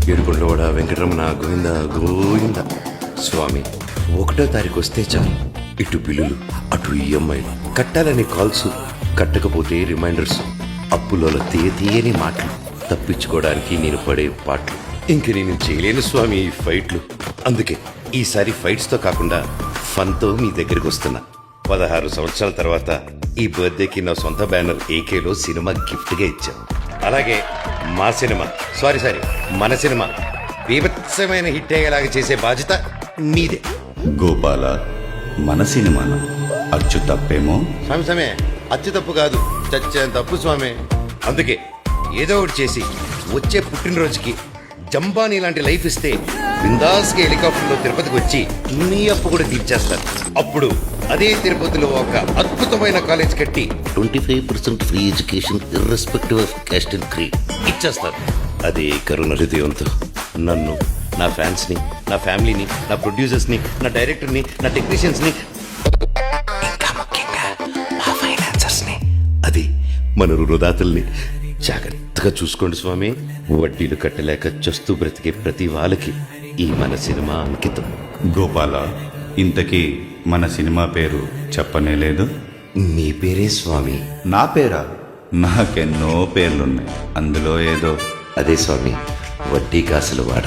ఏడుకొండలవాడ వెంకటరమణ గోవింద గోవింద. స్వామి, 1వ తారీఖు వస్తే చాలు. ఇటు బిల్లులు, అటు ఈఎంఐలు, కట్టాలని కాల్స్, కట్టకపోతే రిమైండర్స్, అప్పులో తీయని మాటలు, తప్పించుకోవడానికి నేను పడే పాటలు. ఇంక నేను చేయలేను స్వామి ఈ ఫైట్లు. అందుకే ఈసారి ఫైట్స్తో కాకుండా ఫన్తో మీ దగ్గరికి వస్తున్నా. 16 సంవత్సరాల తర్వాత ఈ బర్త్డేకి నా సొంత బ్యానర్ ఏకేలో సినిమా గిఫ్ట్గా ఇచ్చాను. అలాగే మా సినిమా మన సినిమా బీభత్సమైన హిట్ అయ్యేలాగా చేసే బాధ్యత మీదే. గోపాల, మన సినిమా అచ్చు తప్పేమో. స్వామి అచ్చు తప్పు కాదు, చచ్చేంత తప్పు స్వామి. అందుకే ఏదో ఒకటి చేసి వచ్చే పుట్టినరోజుకి జంబానీ లాంటి లైఫ్ ఇస్తే బిందాస్గా హెలికాప్టర్లో తిరుపతికి వచ్చి మీ అప్పు కూడా తీర్చేస్తారు. అప్పుడు అదే తిరుపతిలో ఒక అద్భుతమైన కాలేజ్ కట్టి 25% free education irrespective of caste and creed ఇచ్చేస్తారు. అదే కరుణ హృదయంతో నన్ను, నా ఫ్యాన్స్ని, నా ఫ్యామిలీని, నా ప్రొడ్యూసర్స్ని, నా డైరెక్టర్ని, నా టెక్నీషియన్స్ని, ఇంకా ముఖ్యంగా మా ఫైనాన్సర్స్ని, అది మన రుణదాతల్ని జాగ్రత్తగా చూసుకోండి స్వామి. వడ్డీలు కట్టలేక చస్తూ బ్రతికే ప్రతి వాళ్ళకి ఈ మన సినిమా అంకితం. గోపాల, ఇంతకీ మన సినిమా పేరు చెప్పనే లేదు. మీ పేరే స్వామి. నా పేరా? నాకెన్నో పేర్లున్నాయి, అందులో ఏదో. అదే స్వామి, వడ్డీ కాసుల వాడ.